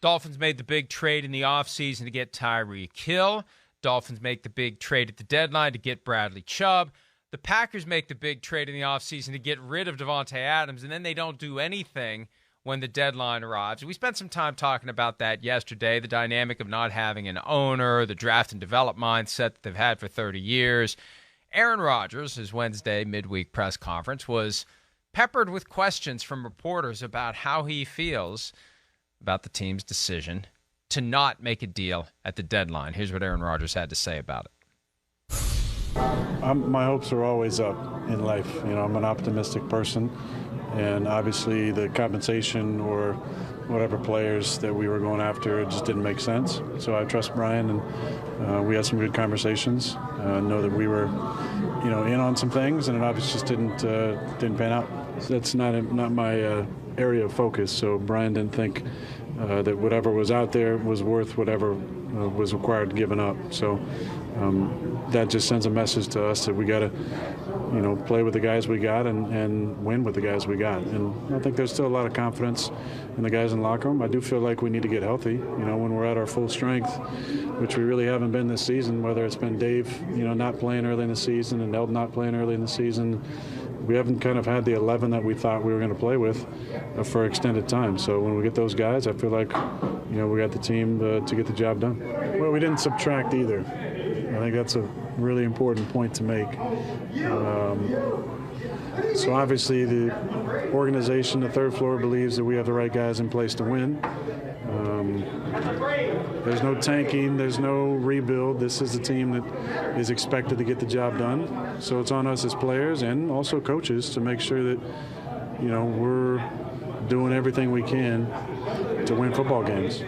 Dolphins made the big trade in the offseason to get Tyreek Hill. Dolphins make the big trade at the deadline to get Bradley Chubb. The Packers make the big trade in the offseason to get rid of Devontae Adams, and then they don't do anything when the deadline arrives. We spent some time talking about that yesterday, the dynamic of not having an owner, the draft and develop mindset that they've had for 30 years. Aaron Rodgers, his Wednesday midweek press conference, was peppered with questions from reporters about how he feels about the team's decision to not make a deal at the deadline. Here's what Aaron Rodgers had to say about it. My hopes are always up in life. I'm an optimistic person, and obviously the compensation or whatever players that we were going after, it just didn't make sense. So I trust Brian, and we had some good conversations. Know that we were, in on some things, and it obviously just didn't pan out. So that's not my area of focus. So Brian didn't think that whatever was out there was worth whatever was required given up. So that just sends a message to us that we got to, play with the guys we got and win with the guys we got. And I think there's still a lot of confidence in the guys in the locker room. I do feel like we need to get healthy, when we're at our full strength, which we really haven't been this season, whether it's been Dave, not playing early in the season and Eldon not playing early in the season. We haven't kind of had the 11 that we thought we were going to play with for extended time. So when we get those guys, I feel like, we got the team to get the job done. Well, we didn't subtract either. I think that's a really important point to make. So obviously the organization, the third floor, believes that we have the right guys in place to win. There's no tanking, there's no rebuild. This is a team that is expected to get the job done. So it's on us as players and also coaches to make sure that, we're doing everything we can to win football games.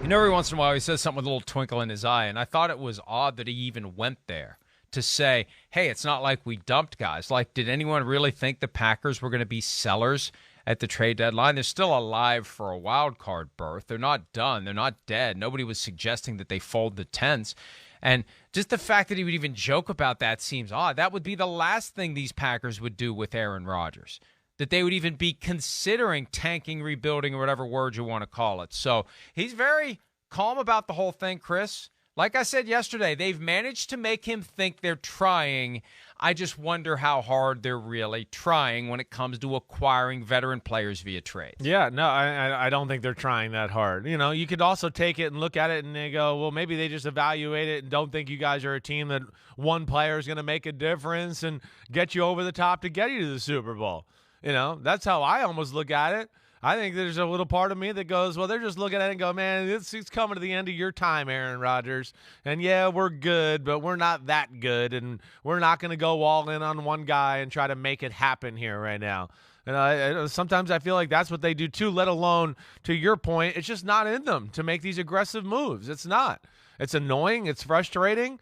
Every once in a while he says something with a little twinkle in his eye, and I thought it was odd that he even went there to say, hey, it's not like we dumped guys. Like, did anyone really think the Packers were going to be sellers at the trade deadline? They're still alive for a wild card berth. They're not done. They're not dead. Nobody was suggesting that they fold the tents. And just the fact that he would even joke about that seems odd. That would be the last thing these Packers would do with Aaron Rodgers, that they would even be considering tanking, rebuilding, or whatever word you want to call it. So he's very calm about the whole thing, Chris. Like I said yesterday, they've managed to make him think they're trying. I just wonder how hard they're really trying when it comes to acquiring veteran players via trade. Yeah, no, I don't think they're trying that hard. You could also take it and look at it and they go, well, maybe they just evaluate it and don't think you guys are a team that one player is going to make a difference and get you over the top to get you to the Super Bowl. That's how I almost look at it. I think there's a little part of me that goes, well, they're just looking at it and go, man, it's coming to the end of your time, Aaron Rodgers. And, yeah, we're good, but we're not that good, and we're not going to go all in on one guy and try to make it happen here right now. And sometimes I feel like that's what they do too, let alone, to your point, it's just not in them to make these aggressive moves. It's not. It's annoying. It's frustrating.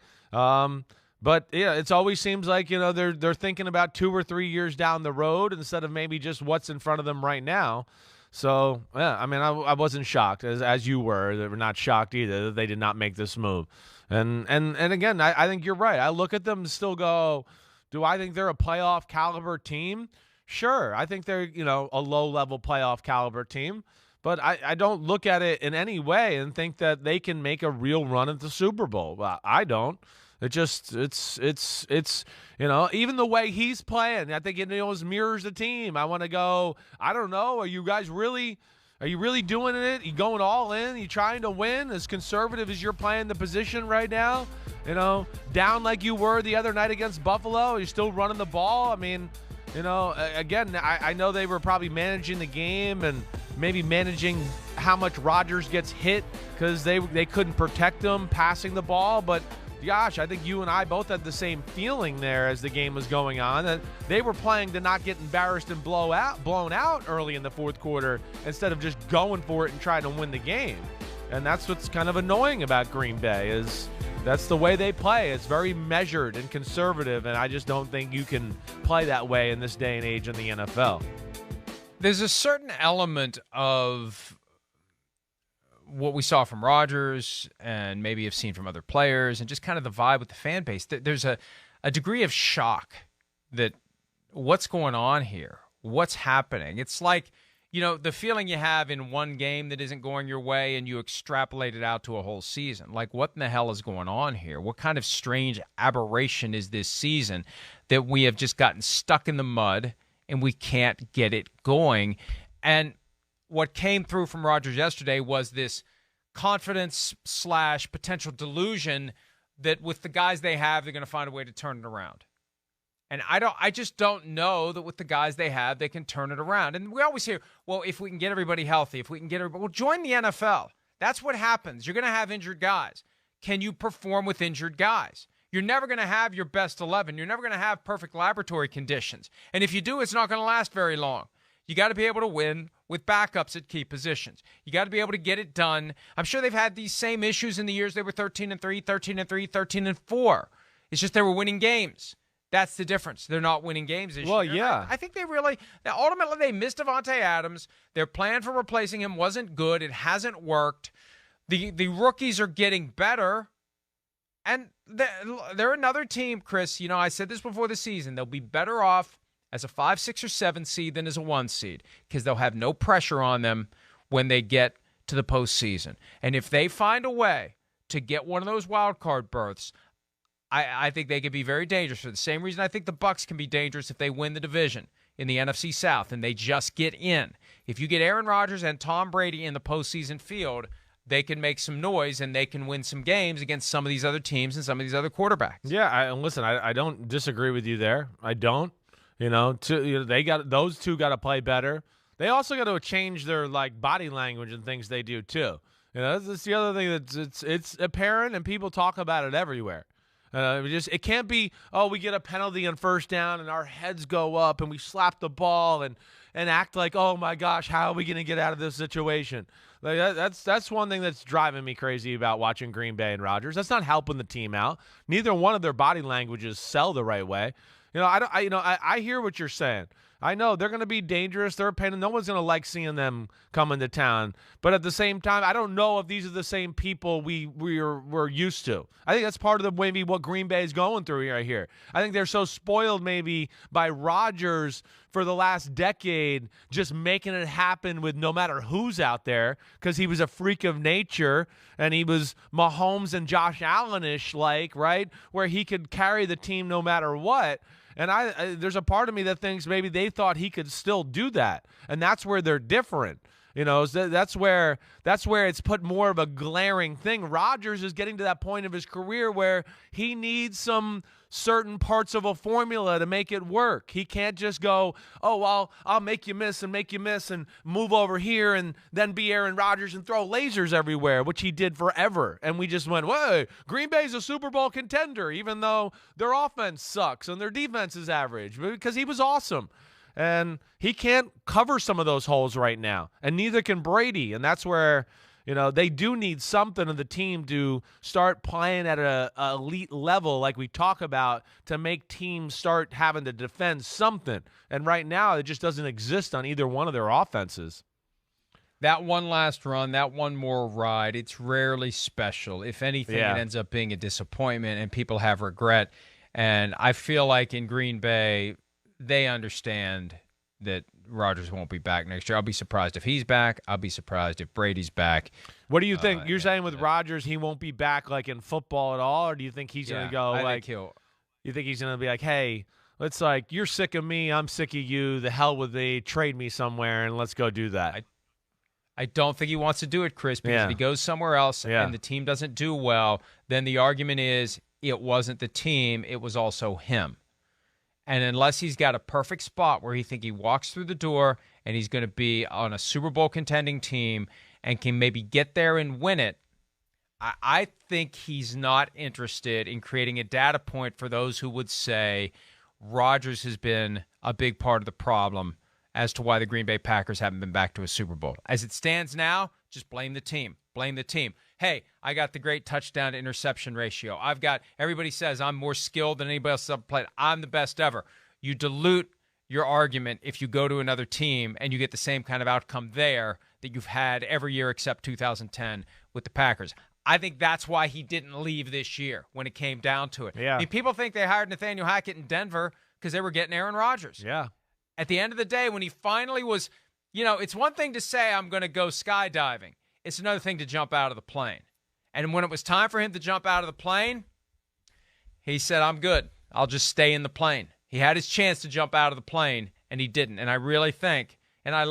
But, yeah, it always seems like, they're thinking about 2 or 3 years down the road instead of maybe just what's in front of them right now. So, yeah, I mean, I wasn't shocked, as you were. They were not shocked either that they did not make this move. And again, I think you're right. I look at them and still go, do I think they're a playoff caliber team? Sure. I think they're, a low-level playoff caliber team. But I don't look at it in any way and think that they can make a real run at the Super Bowl. Well, I don't. It's even the way he's playing, I think it almost mirrors the team. I want to go, I don't know, are you really doing it? You going all in? You trying to win as conservative as you're playing the position right now? Down like you were the other night against Buffalo, you're still running the ball. I mean, again, I know they were probably managing the game and maybe managing how much Rodgers gets hit because they couldn't protect him passing the ball, but gosh, I think you and I both had the same feeling there as the game was going on, that they were playing to not get embarrassed and blown out early in the fourth quarter instead of just going for it and trying to win the game. And that's what's kind of annoying about Green Bay is that's the way they play. It's very measured and conservative, and I just don't think you can play that way in this day and age in the NFL. There's a certain element of what we saw from Rodgers and maybe have seen from other players and just kind of the vibe with the fan base. There's a degree of shock that what's going on here, what's happening. It's like, the feeling you have in one game that isn't going your way and you extrapolate it out to a whole season. Like, what in the hell is going on here? What kind of strange aberration is this season that we have just gotten stuck in the mud and we can't get it going? And what came through from Rodgers yesterday was this confidence / potential delusion that with the guys they have, they're going to find a way to turn it around. And I just don't know that with the guys they have, they can turn it around. And we always hear, well, if we can get everybody healthy, well, join the NFL. That's what happens. You're going to have injured guys. Can you perform with injured guys? You're never going to have your best 11. You're never going to have perfect laboratory conditions. And if you do, it's not going to last very long. You got to be able to win with backups at key positions. You got to be able to get it done. I'm sure they've had these same issues in the years they were 13-3, 13-3, 13-4. It's just they were winning games. That's the difference. They're not winning games this year. Well, yeah. I think ultimately they missed Davante Adams. Their plan for replacing him wasn't good. It hasn't worked. The rookies are getting better. And they're another team, Chris. I said this before the season. They'll be better off as a 5, 6, or 7 seed than as a 1 seed because they'll have no pressure on them when they get to the postseason. And if they find a way to get one of those wild card berths, I think they could be very dangerous for the same reason I think the Bucs can be dangerous if they win the division in the NFC South and they just get in. If you get Aaron Rodgers and Tom Brady in the postseason field, they can make some noise and they can win some games against some of these other teams and some of these other quarterbacks. Yeah, listen, I don't disagree with you there. I don't. They got those two got to play better. They also got to change their body language and things they do too. That's the other thing it's apparent and people talk about it everywhere. It can't be, we get a penalty on first down and our heads go up and we slap the ball and act like, oh my gosh, how are we going to get out of this situation? That's one thing that's driving me crazy about watching Green Bay and Rodgers. That's not helping the team out. Neither one of their body languages sell the right way. I hear what you're saying. I know they're going to be dangerous. They're a pain, and no one's going to like seeing them come into town. But at the same time, I don't know if these are the same people we're used to. I think that's part of maybe what Green Bay is going through right here. I think they're so spoiled maybe by Rodgers for the last decade, just making it happen with no matter who's out there because he was a freak of nature and he was Mahomes and Josh Allen-ish right, where he could carry the team no matter what. And there's a part of me that thinks maybe they thought he could still do that, and that's where they're different. That's where it's put more of a glaring thing. Rodgers is getting to that point of his career where he needs some certain parts of a formula to make it work. He can't just go, oh, well, I'll make you miss and move over here and then be Aaron Rodgers and throw lasers everywhere, which he did forever. And we just went, whoa, Green Bay's a Super Bowl contender, even though their offense sucks and their defense is average, because he was awesome. And he can't cover some of those holes right now, and neither can Brady. And that's where, they do need something in the team to start playing at an elite level like we talk about to make teams start having to defend something. And right now, it just doesn't exist on either one of their offenses. That one last run, that one more ride, it's rarely special. If anything, It ends up being a disappointment, and people have regret. And I feel like in Green Bay, they understand that Rodgers won't be back next year. I'll be surprised if he's back. I'll be surprised if Brady's back. What do you think? You're saying with Rodgers, he won't be back in football at all, or do you think he's going to go you think he's going to be like, hey, let's you're sick of me, I'm sick of you, the hell with me, trade me somewhere, and let's go do that? I don't think he wants to do it, Chris, because if he goes somewhere else and the team doesn't do well, then the argument is it wasn't the team, it was also him. And unless he's got a perfect spot where he walks through the door and he's going to be on a Super Bowl contending team and can maybe get there and win it, I think he's not interested in creating a data point for those who would say Rodgers has been a big part of the problem as to why the Green Bay Packers haven't been back to a Super Bowl. As it stands now, just blame the team. Blame the team. Hey, I got the great touchdown to interception ratio. Everybody says I'm more skilled than anybody else that's ever played. I'm the best ever. You dilute your argument if you go to another team and you get the same kind of outcome there that you've had every year except 2010 with the Packers. I think that's why he didn't leave this year when it came down to it. Yeah. I mean, people think they hired Nathaniel Hackett in Denver because they were getting Aaron Rodgers. Yeah. At the end of the day, when he finally was it's one thing to say I'm going to go skydiving. It's another thing to jump out of the plane. And when it was time for him to jump out of the plane, he said, I'm good. I'll just stay in the plane. He had his chance to jump out of the plane, and he didn't. And I really think, and I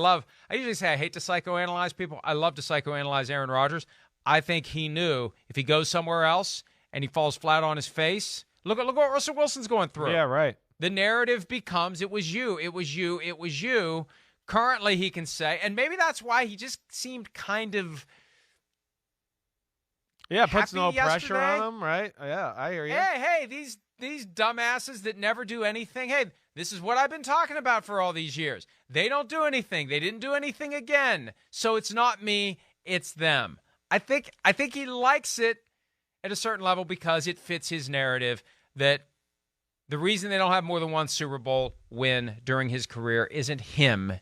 usually say I hate to psychoanalyze people. I love to psychoanalyze Aaron Rodgers. I think he knew if he goes somewhere else and he falls flat on his face, look what Russell Wilson's going through. Yeah, right. The narrative becomes, it was you, it was you, it was you. Currently, he can say, and maybe that's why he just seemed kind of puts no pressure yesterday. on him, right? Yeah, I hear you. Hey, these dumbasses that never do anything. Hey, this is what I've been talking about for all these years. They don't do anything. They didn't do anything again. So it's not me, it's them. I think he likes it at a certain level because it fits his narrative that the reason they don't have more than one Super Bowl win during his career isn't him,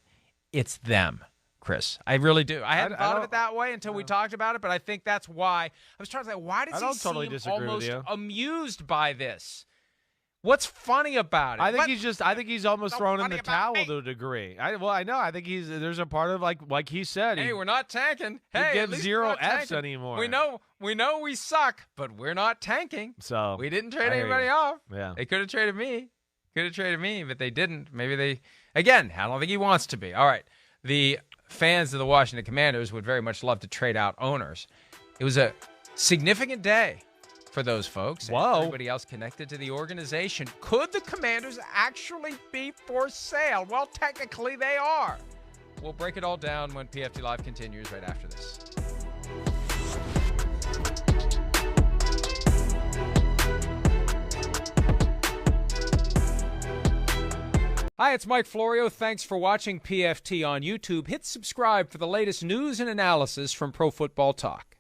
it's them, Chris. I really do. I hadn't thought of it that way until we talked about it, but I think that's why. I was trying to say, why does he seem almost amused by this? What's funny about it? I think he's almost thrown in the towel to a degree. I know. I think there's a part of like he said. Hey, we're not tanking. Hey, he gives zero F's anymore. We know we suck, but we're not tanking. So we didn't trade anybody off. Yeah, they could have traded me. But they didn't. Maybe I don't think he wants to be. All right. The fans of the Washington Commanders would very much love to trade out owners. It was a significant day for those folks. Whoa. And everybody else connected to the organization. Could the Commanders actually be for sale? Well, technically they are. We'll break it all down when PFT Live continues right after this. Hi, it's Mike Florio. Thanks for watching PFT on YouTube. Hit subscribe for the latest news and analysis from Pro Football Talk.